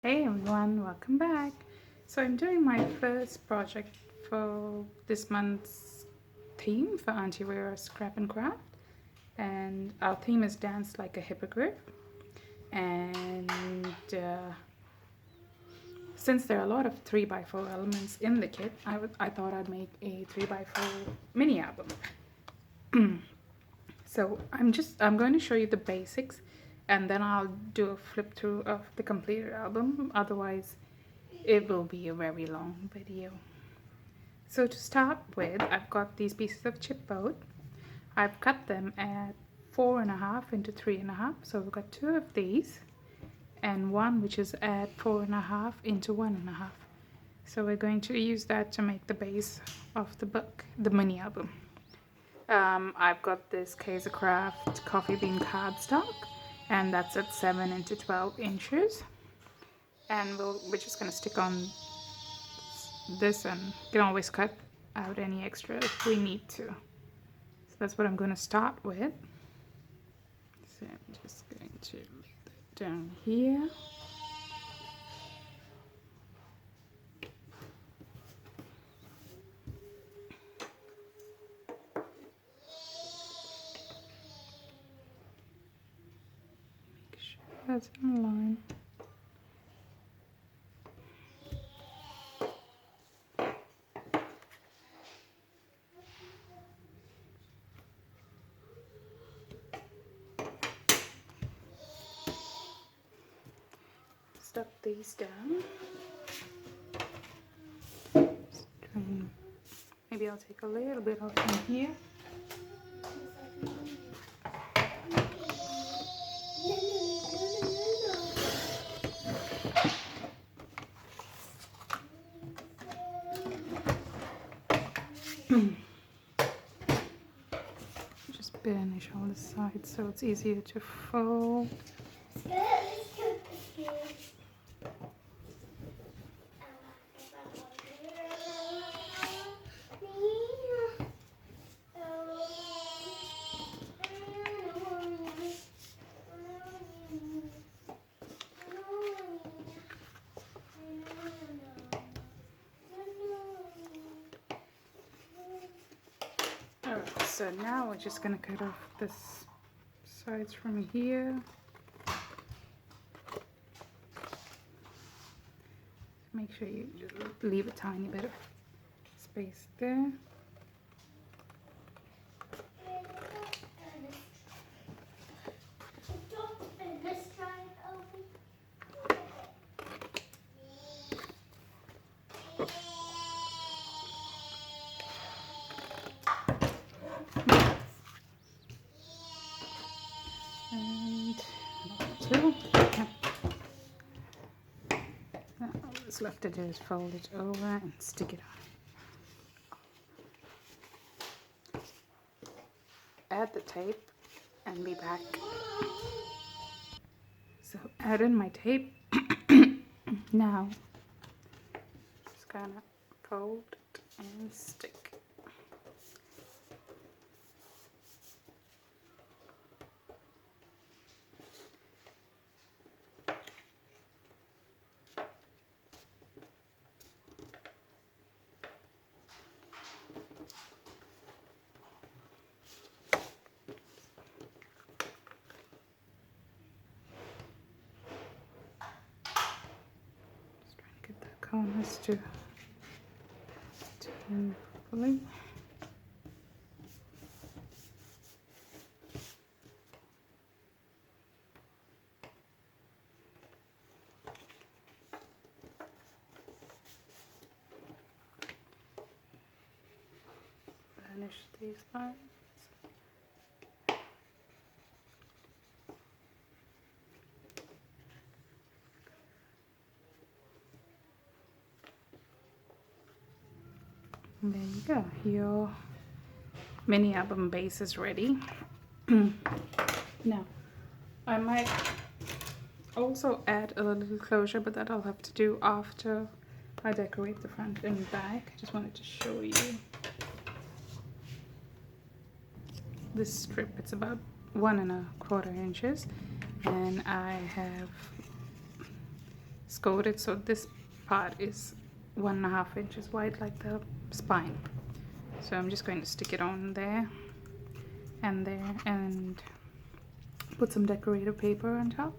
Hey everyone, welcome back. So I'm doing my first project for this month's theme for Auntie Vera's Scrap and Craft, and our theme is Dance Like a Hippogriff. And since there are a lot of 3x4 elements in the kit, I thought I'd make a 3x4 mini album. So I'm going to show you the basics, and then I'll do a flip through of the completed album. Otherwise it will be a very long video. So to start with, I've got these pieces of chipboard. I've cut them at 4.5 into 3.5. So we've got two of these and one which is at 4.5 into 1.5. So we're going to use that to make the base of the book, the mini album. I've got this Kaiser Craft coffee bean cardstock, and that's at 7 into 12 inches. And we're just going to stick on this, and you can always cut out any extra if we need to. So that's what I'm going to start with. So I'm just going to lay that down here. Make sure that's in line. Stuff these down. Maybe I'll take a little bit off in here. Just burnish all the sides so it's easier to fold. Alright, so now we're just going to cut off the sides from here. Make sure you just leave a tiny bit of space there. What's left to do is fold it over and stick it on. Add the tape and be back. So add in my tape. Now just gonna fold it and stick. Corners to turn properly. Burnish these lines. And there you go, your mini album base is ready. Now, I might also add a little closure, but that I'll have to do after I decorate the front and back. I just wanted to show you this strip. It's about 1.25 inches, and I have scored it so this part is 1.5 inches wide, like the spine. So I'm just going to stick it on there and there, and put some decorative paper on top,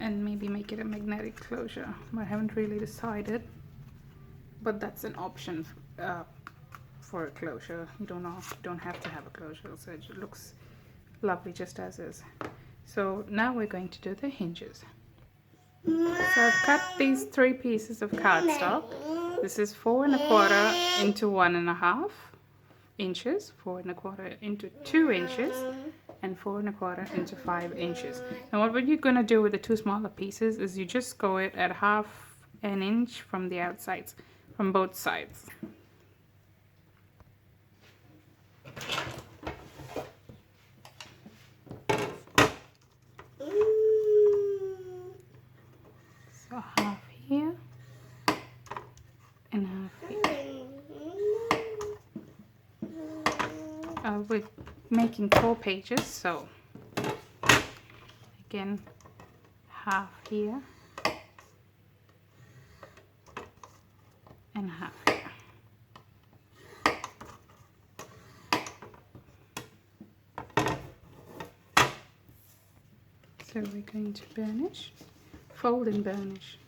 and maybe make it a magnetic closure. I haven't really decided, but that's an option for a closure. You don't have to have a closure, so it looks lovely just as is. So now we're going to do the hinges. So I've cut these 3 pieces of cardstock. This is 4 1/4 into 1.5 inches, 4 1/4 into 2 inches, and 4 1/4 into 5 inches. Now what you're going to do with the 2 smaller pieces is you just go it at 1/2 inch from the outsides, from both sides. So 1/2 here and 1/2 here. We're making 4 pages, so again 1/2 here and 1/2 here. So we're going to burnish, fold and burnish.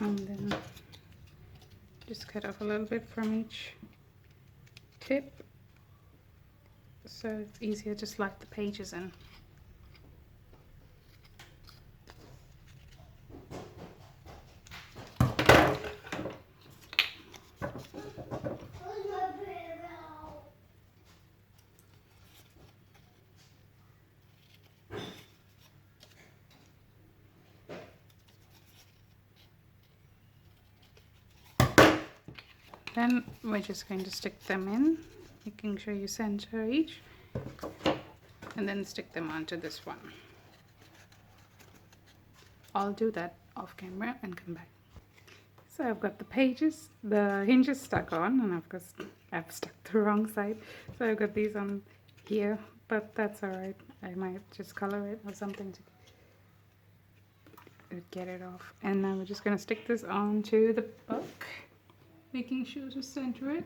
And then just cut off a little bit from each tip so it's easier to slide the pages in. Then we're just going to stick them in, making sure you center each, and then stick them onto this one. I'll do that off camera and come back. So I've got the hinges stuck on, and of course I've stuck the wrong side. So I've got these on here, but that's alright. I might just color it or something to get it off. And now we're just going to stick this onto the book, making sure to center it.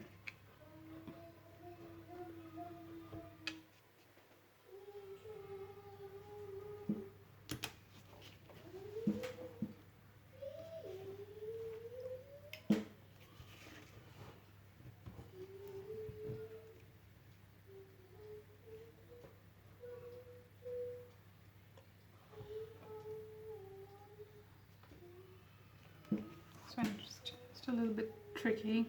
This one is just a little bit tricky.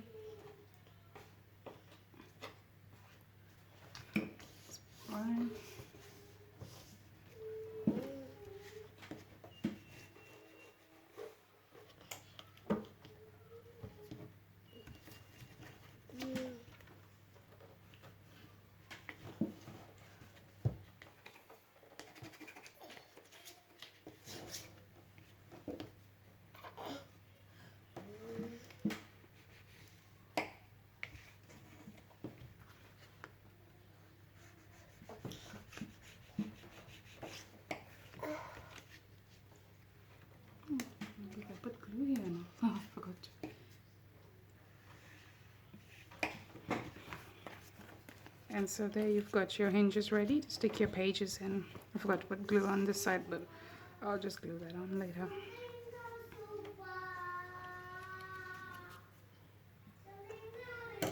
Right. I put glue here now. Oh, I forgot. And so there you've got your hinges ready to stick your pages in. I forgot to put glue on this side, but I'll just glue that on later.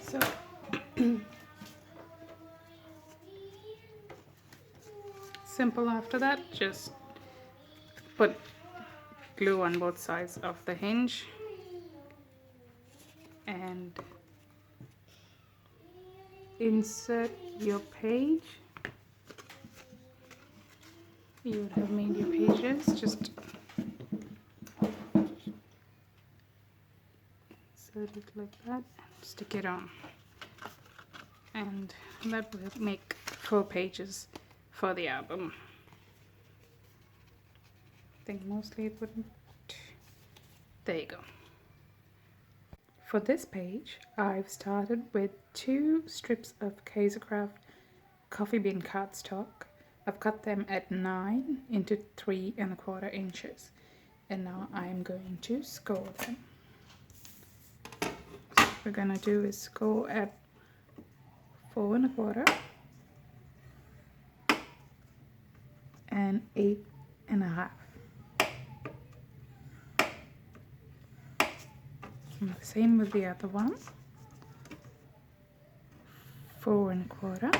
So simple after that, just put glue on both sides of the hinge and insert your page. You would have made your pages, just insert it like that and stick it on. and that will make 4 pages for the album. I think mostly it wouldn't. There you go. For this page, I've started with 2 strips of Kaisercraft coffee bean cardstock. I've cut them at 9 into 3 1/4 inches, and now I'm going to score them. So what we're gonna do is score at 4 1/4 and 8 1/2. And the same with the other one. 4 1/4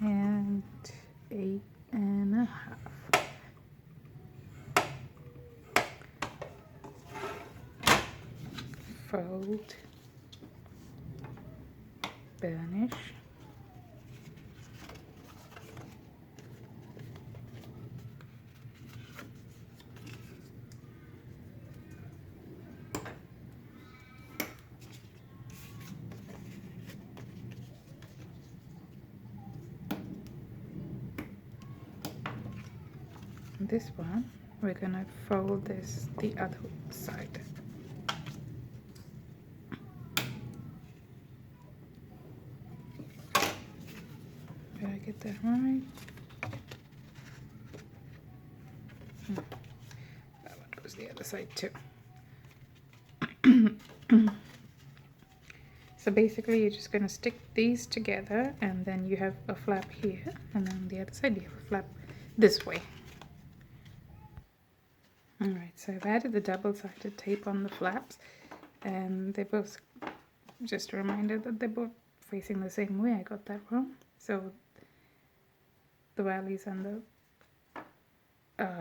and 8 1/2. Fold, burnish, this one we're gonna fold this the other side. Did I get that right? That one goes the other side too. So basically you're just gonna stick these together, and then you have a flap here, and then on the other side you have a flap this way. Alright, so I've added the double-sided tape on the flaps, and they both, just a reminder that they're both facing the same way. I got that wrong. So the valleys and the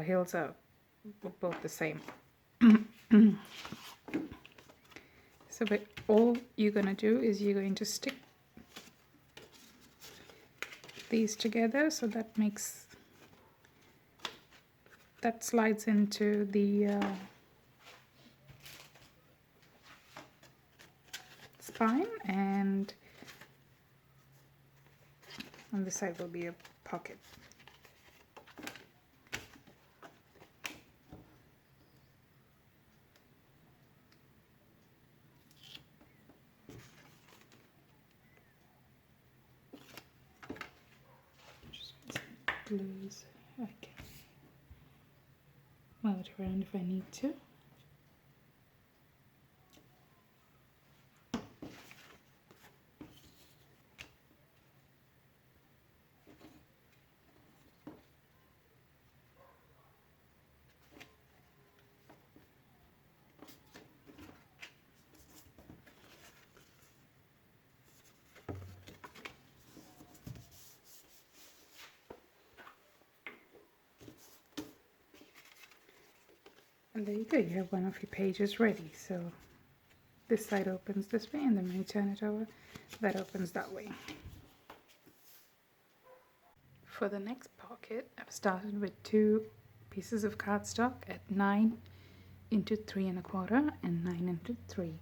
hills are both the same. So but all you're going to do is you're going to stick these together, so that makes, that slides into the spine, and on this side will be a pocket. Glues. I can move it around if I need to. And there you go, you have one of your pages ready. So this side opens this way, and then when you turn it over, that opens that way. For the next pocket, I've started with 2 pieces of cardstock at 9 into 3 1/4 and 9 into 3.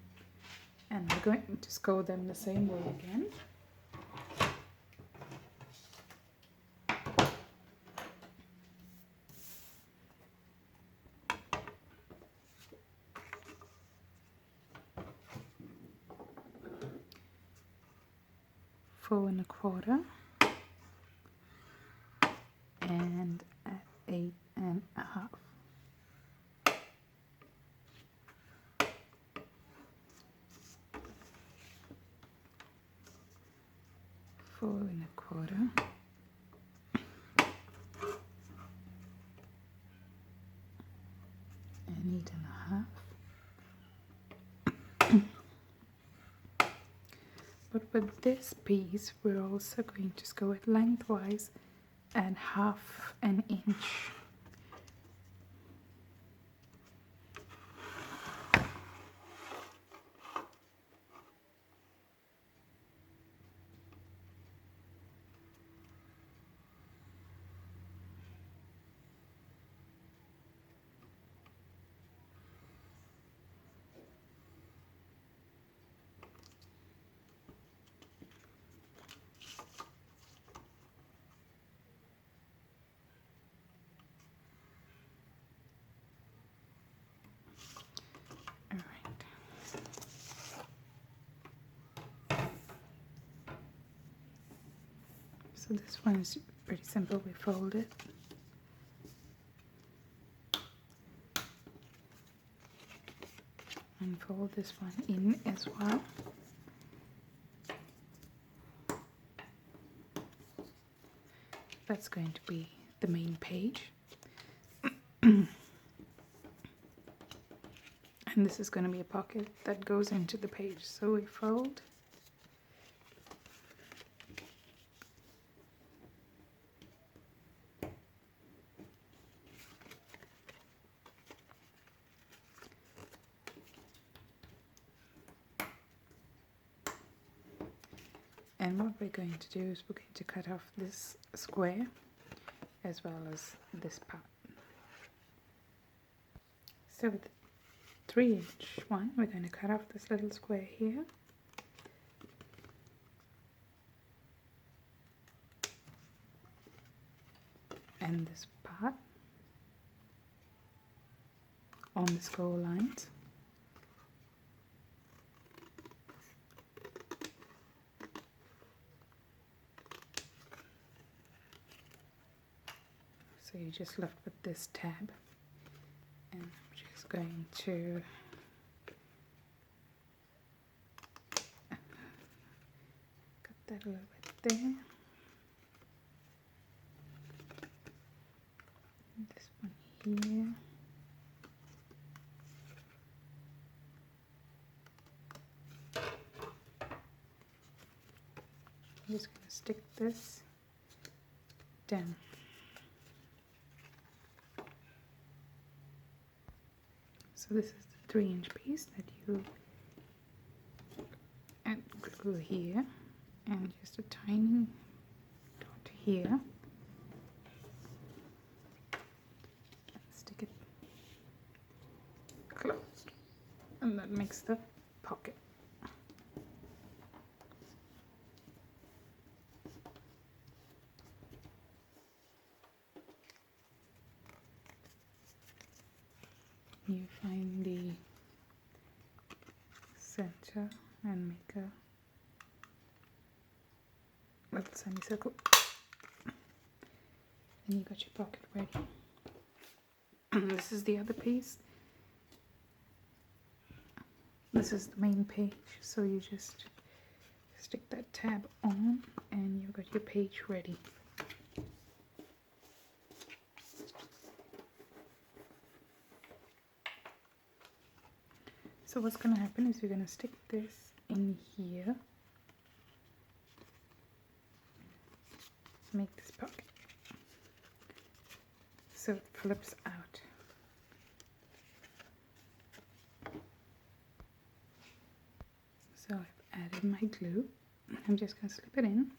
And we're going to score them the same way again. Four 1/4 and at 8 1/2. 4 1/4 and 8 1/2. But with this piece, we're also going to go it lengthwise and 1/2 inch. So this one is pretty simple. We fold it. And fold this one in as well. That's going to be the main page. And this is going to be a pocket that goes into the page. So we fold. And what we're going to do is we're going to cut off this square as well as this part. So with the 3-inch one, we're going to cut off this little square here. And this part on the score lines. So you're just left with this tab, and I'm just going to cut that a little bit there. This one here. I'm just going to stick this down. So this is the 3-inch piece that you glue here, and just a tiny dot here. Stick it closed, and that makes the pocket. You find the center and make a little semicircle. Then you got your pocket ready. This is the other piece. This is the main page, so you just stick that tab on and you've got your page ready. So what's going to happen is you're going to stick this in here, make this pocket, so it flips out. So I've added my glue. I'm just going to slip it in.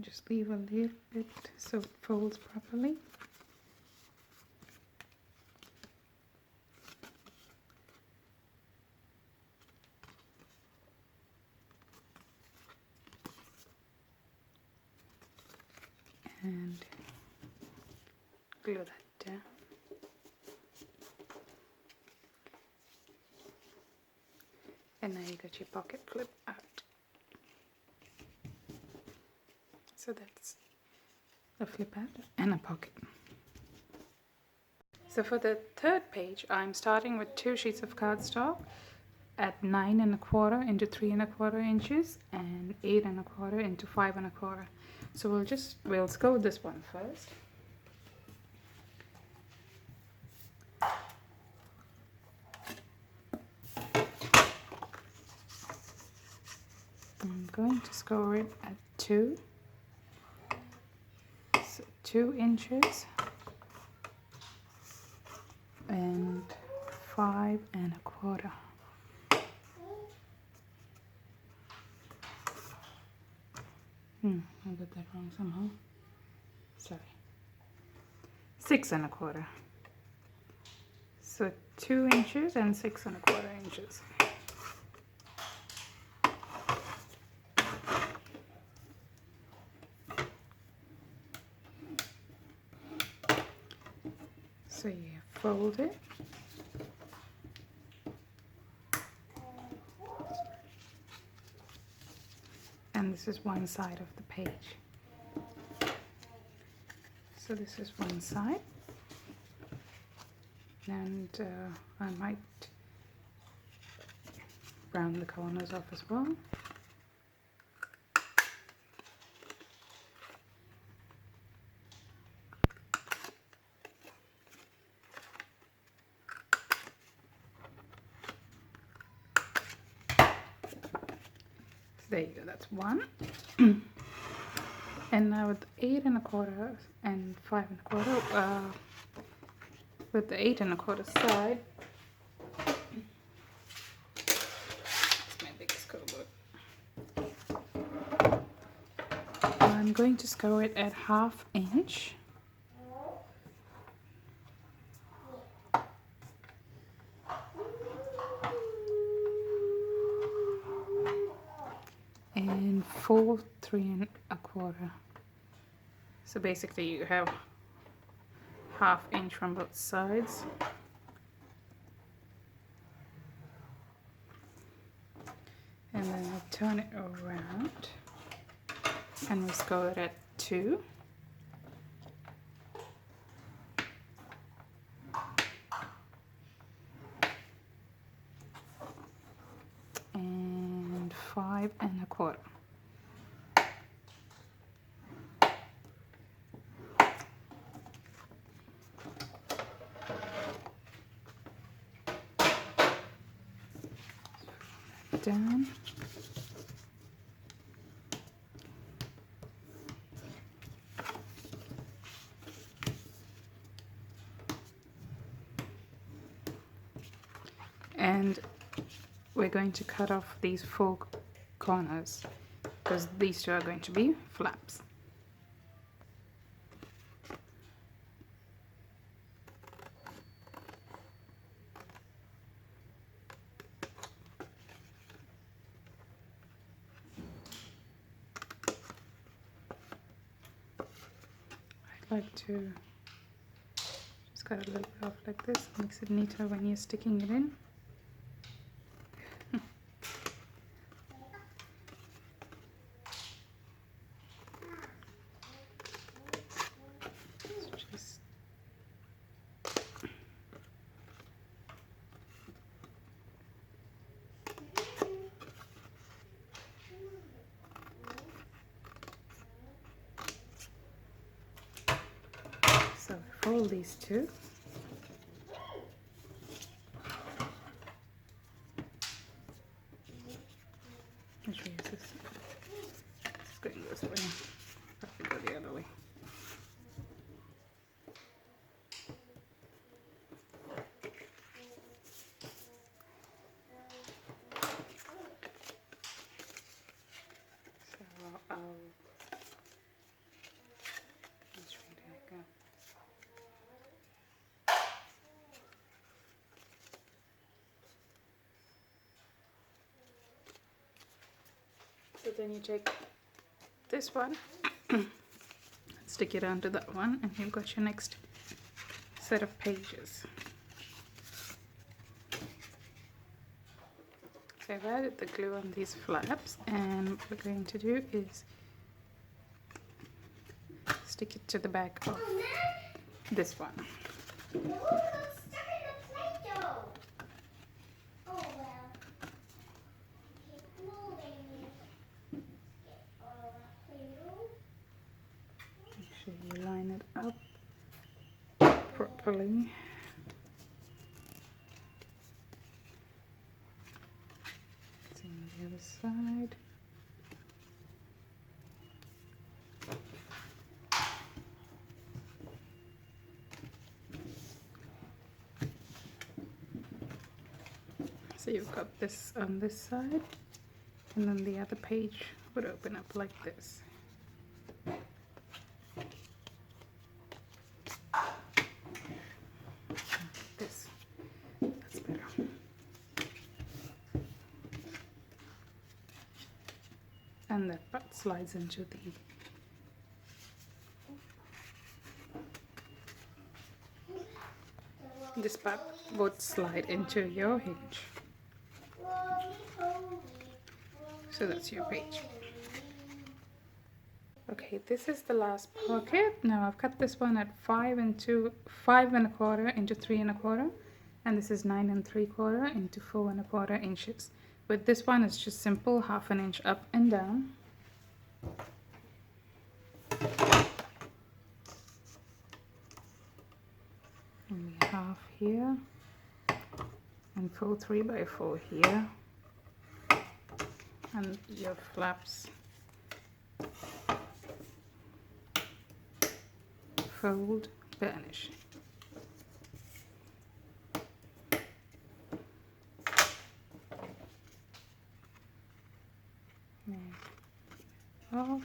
Just leave a little bit so it folds properly. And glue that down. And now you got your pocket flip out. So that's a flip out and a pocket. So for the third page, I'm starting with 2 sheets of cardstock at 9 1/4 into 3 1/4 inches and 8 1/4 into 5 1/4. So we'll score this one first. I'm going to score it at 2. So 2 inches and 5 1/4. I got that wrong somehow. Sorry. 6 1/4. So 2 inches and 6 1/4 inches. So you fold it. and this is one side of the page. So this is one side, and I might round the corners off as well. There you go, that's one. And now with 8 1/4 and 5 1/4, with the 8 1/4 side, it's my biggest cobalt. I'm going to score it at 1/2 inch. And 4 3 1/4. So basically you have 1/2 inch from both sides. And then I turn it around and we score it at 2. And 5 1/4. Down. And we're going to cut off these 4 corners because these 2 are going to be flaps. I'd like to just cut a little bit off like this, makes it neater when you're sticking it in. So fold these 2. Which way is this? It's going this way. Probably go the other way. So which way did I go? So then you take this one, stick it onto that one, and you've got your next set of pages. So I've added the glue on these flaps, and what we're going to do is stick it to the back of this one. Make sure you line it up properly. Same on the other side. So you've got this on this side, and then the other page would open up like this. This, that's better. And that part slides into the this part would slide into your hinge. So that's your page. Okay, this is the last pocket. Now I've cut this one at 5 1/4 into 3 1/4, and this is 9 3/4 into 4 1/4 inches. With this one, it's just simple, 1/2 inch up and down. And we have here, and full 3x4 here, and your flaps. Fold, burnish. Off.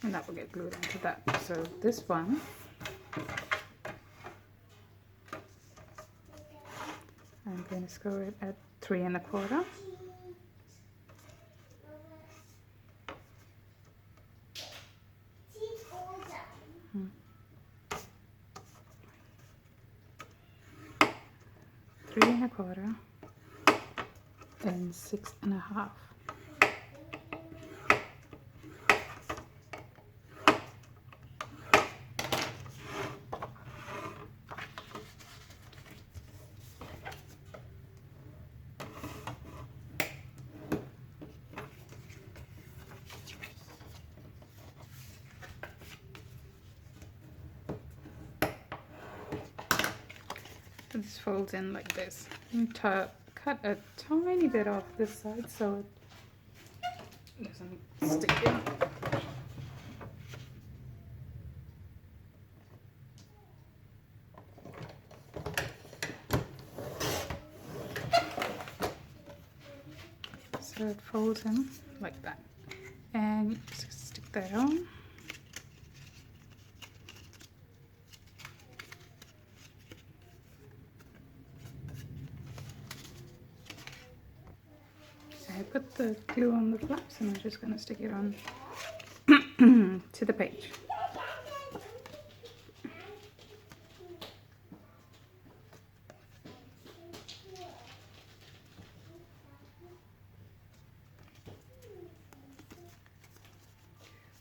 And that will get glued onto that. So this one, I'm going to score it at 3 1/4. Three 1/4 and 6 1/2. This folds in like this. And cut a tiny bit off this side so it doesn't stick in. So it folds in like that, and just stick that on. I put the glue on the flaps, and I'm just going to stick it on to the page.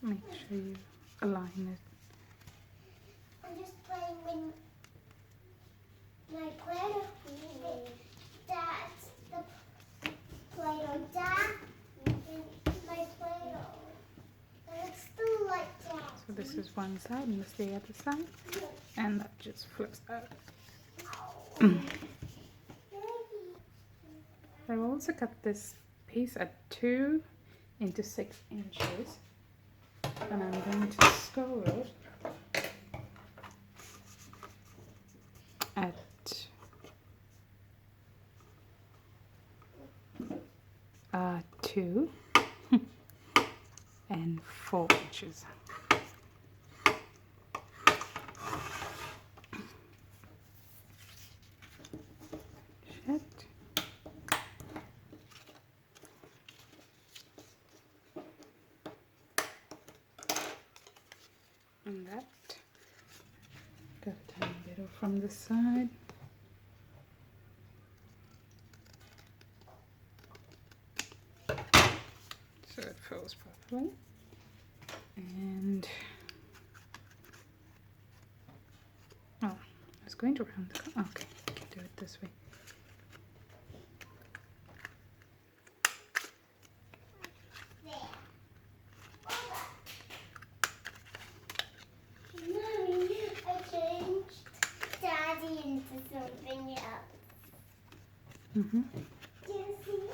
Make sure you align it. I'm just playing with my Play-Doh. That's the Play-Doh. Dad, my Play-Doh. And it's still like that. So this is one side, and this is the other side, and that just flips out. I will also cut this piece at 2 into 6 inches. And I'm going to score it at 2 and 4 inches. Shit. And that, got a tiny bit off from this side. So it folds properly. And, oh, I was going to round the, okay, I can do it this way. Something else. Mm-hmm. Do you see it?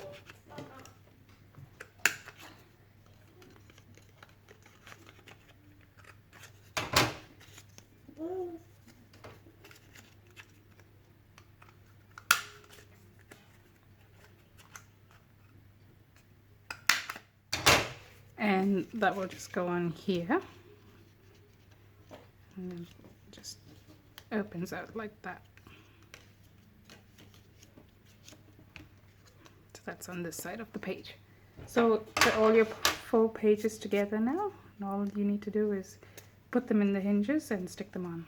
And that will just go on here. And then just opens out like that. So that's on this side of the page. So put all your 4 pages together now, and all you need to do is put them in the hinges and stick them on.